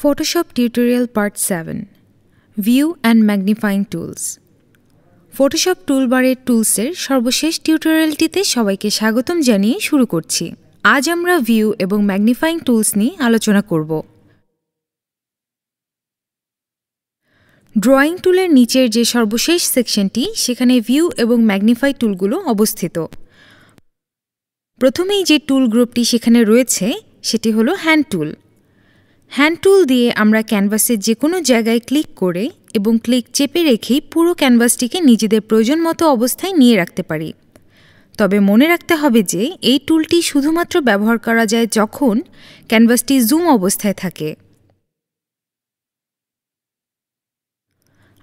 Photoshop Tutorial Part 7 View and Magnifying Tools Photoshop টুলবারের টুলসের সর্বশেষ টিউটোরিয়ালটিতে সবাইকে স্বাগতম জানিয়ে শুরু করছি। আজ আমরা ভিউ এবং ম্যাগনিফাইং টুলস নিয়ে আলোচনা করব। ড্রয়িং টুলের নিচের যে সর্বশেষ সেকশনটি সেখানে ভিউ এবং ম্যাগনিফাই টুলগুলো অবস্থিত। প্রথমেই যে টুল গ্রুপটি সেখানে রয়েছে সেটি হলো হ্যান্ড টুল। হ্যান্ড টুল দিয়ে আমরা ক্যানভাসের যে কোনো জায়গায় ক্লিক করে এবং ক্লিক চেপে রেখেই পুরো ক্যানভাসটিকে নিজেদের প্রয়োজন মতো অবস্থায় নিয়ে রাখতে পারি। তবে মনে রাখতে হবে যে এই টুলটি শুধুমাত্র ব্যবহার করা যায় যখন ক্যানভাসটি জুম অবস্থায় থাকে।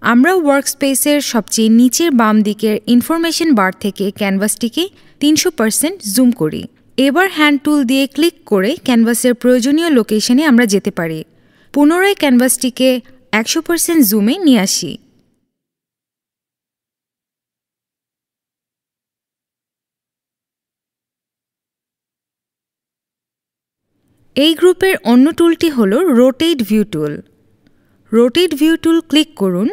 আমরা ওয়ার্কস্পেসের সবচেয়ে নিচের বাম দিকের ইনফরমেশন বার থেকে ক্যানভাসটিকে 300% জুম করি। এবার হ্যান্ড টুল দিয়ে ক্লিক করে ক্যানভাসের প্রয়োজনীয় লোকেশনে আমরা যেতে পারি। পুনরায় ক্যানভাসটিকে 100% জুমে নিয়ে আসি। এই গ্রুপের অন্য টুলটি হল রোটেট ভিউ টুল। রোটেট ভিউ টুল ক্লিক করুন,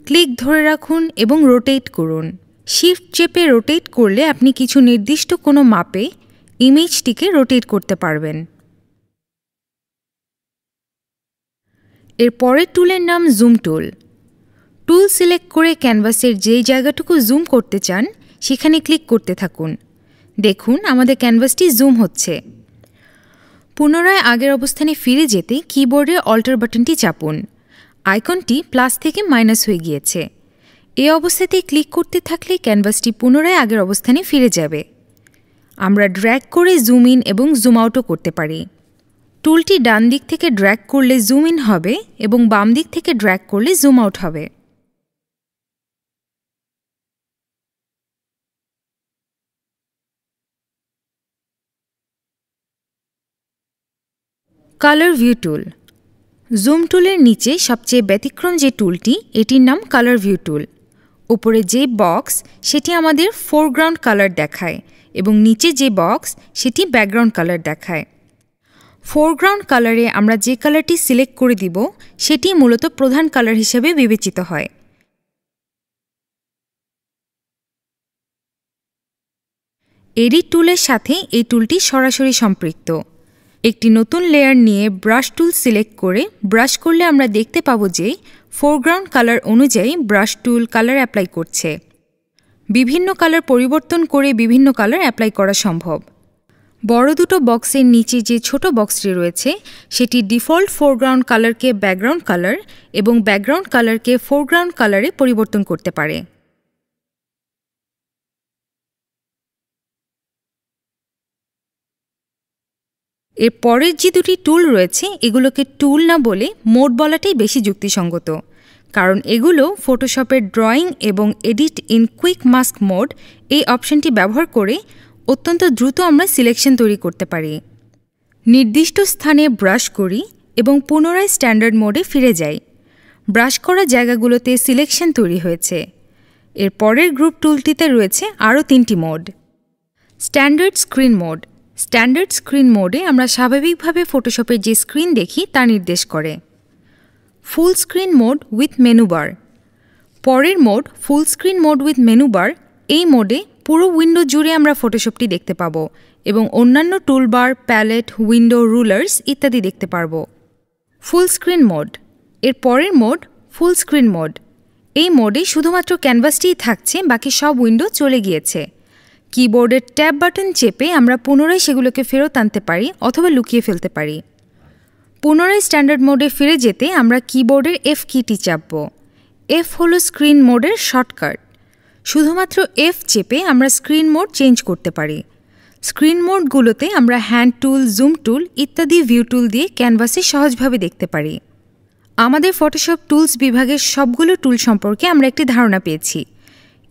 ক্লিক ধরে রাখুন এবং রোটেট করুন। শিফট চেপে রোটেট করলে আপনি কিছু নির্দিষ্ট কোনো মাপে ইমেজটিকে রোটেট করতে পারবেন। এর পরের টুলের নাম জুম টুল। টুল সিলেক্ট করে ক্যানভাসের যেই জায়গাটুকু জুম করতে চান সেখানে ক্লিক করতে থাকুন। দেখুন আমাদের ক্যানভাসটি জুম হচ্ছে। পুনরায় আগের অবস্থানে ফিরে যেতে কিবোর্ডে অল্টার বাটনটি চাপুন। আইকনটি প্লাস থেকে মাইনাস হয়ে গিয়েছে। এই অবস্থাতে ক্লিক করতে থাকলে ক্যানভাসটি পুনরায় আগের অবস্থানে ফিরে যাবে। আমরা ড্র্যাগ করে জুম ইন এবং জুম আউটও করতে পারি। টুলটি ডান দিক থেকে ড্র্যাগ করলে জুম ইন হবে এবং বাম দিক থেকে ড্র্যাগ করলে জুম আউট হবে। কালার ভিউ টুল। জুম টুলের নিচে সবচেয়ে ব্যতিক্রম যে টুলটি এটির নাম কালার ভিউ টুল। উপরে যে বক্স সেটি আমাদের ফোরগ্রাউন্ড কালার দেখায় এবং নিচে যে বক্স সেটি ব্যাকগ্রাউন্ড কালার দেখায়। ফোরগ্রাউন্ড কালারে আমরা যে কালারটি সিলেক্ট করে দিব সেটি মূলত প্রধান কালার হিসেবে বিবেচিত হয়। এডিট টুলের সাথে এই টুলটি সরাসরি সম্পৃক্ত। একটি নতুন লেয়ার নিয়ে ব্রাশ টুল সিলেক্ট করে ব্রাশ করলে আমরা দেখতে পাব যে ফোরগ্রাউন্ড কালার অনুযায়ী ব্রাশ টুল কালার অ্যাপ্লাই করছে। বিভিন্ন কালার পরিবর্তন করে বিভিন্ন কালার অ্যাপ্লাই করা সম্ভব। বড় দুটো বক্সের নিচে যে ছোট বক্সটি রয়েছে সেটি ডিফল্ট ফোরগ্রাউন্ড কালারকে ব্যাকগ্রাউন্ড কালার এবং ব্যাকগ্রাউন্ড কালারকে ফোরগ্রাউন্ড কালারে পরিবর্তন করতে পারে। এর পরের যে দুটি টুল রয়েছে এগুলোকে টুল না বলে মোড বলাটাই বেশি যুক্তিসঙ্গত, কারণ এগুলো ফটোশপের ড্রয়িং এবং edit in quick mask mode এই অপশনটি ব্যবহার করে অত্যন্ত দ্রুত আমরা সিলেকশন তৈরি করতে পারি। নির্দিষ্ট স্থানে ব্রাশ করি এবং পুনরায় স্ট্যান্ডার্ড মোডে ফিরে যাই। ব্রাশ করা জায়গাগুলোতে সিলেকশন তৈরি হয়েছে। এর পরের গ্রুপ টুলটিতে রয়েছে আরও 3টি mode. Standard screen mode. Standard screen মোডে আমরা স্বাভাবিকভাবে ফটোশপের যে স্ক্রিন দেখি তা নির্দেশ করে। Full screen mode with menu bar. পরের mode full screen mode with menu bar. এই মোডে পুরো উইন্ডো জুড়ে আমরা ফটোশপটি দেখতে পাবো এবং অন্যান্য টুলবার, প্যালেট, উইন্ডো, রুলার্স ইত্যাদি দেখতে পারব। ফুল স্ক্রিন মোড। এর পরের মোড ফুল স্ক্রিন মোড। এই মোডে শুধুমাত্র ক্যানভাসটিই থাকছে, বাকি সব উইন্ডো চলে গিয়েছে। কিবোর্ডের ট্যাব বাটন চেপে আমরা পুনরায় সেগুলোকে ফেরত আনতে পারি অথবা লুকিয়ে ফেলতে পারি। পুনরায় স্ট্যান্ডার্ড মোডে ফিরে যেতে আমরা কিবোর্ডের F কিটি চাপব। F হলো স্ক্রিন মোডের শর্টকাট। শুধুমাত্র F চেপে আমরা স্ক্রিন মোড চেঞ্জ করতে পারি। স্ক্রিন মোডগুলোতে আমরা হ্যান্ড টুল, জুম টুল ইত্যাদি ভিউ টুল দিয়ে ক্যানভাসে সহজভাবে দেখতে পারি। আমাদের ফটোশপ টুলস বিভাগের সবগুলো টুল সম্পর্কে আমরা একটি ধারণা পেয়েছি।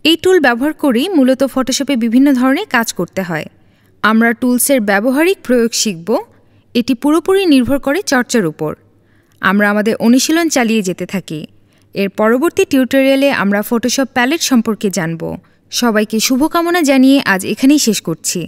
এই টুল ব্যবহার করেই মূলত ফটোশপে বিভিন্ন ধরনের কাজ করতে হয়। আমরা টুলসের ব্যবহারিক প্রয়োগ শিখব। এটি পুরোপুরি নির্ভর করে চর্চার উপর। আমরা আমাদের অনুশীলন চালিয়ে যেতে থাকি। এর পরবর্তী টিউটোরিয়ালে আমরা ফটোশপ প্যালেট সম্পর্কে জানব। সবাইকে শুভকামনা জানিয়ে আজ এখানেই শেষ করছি।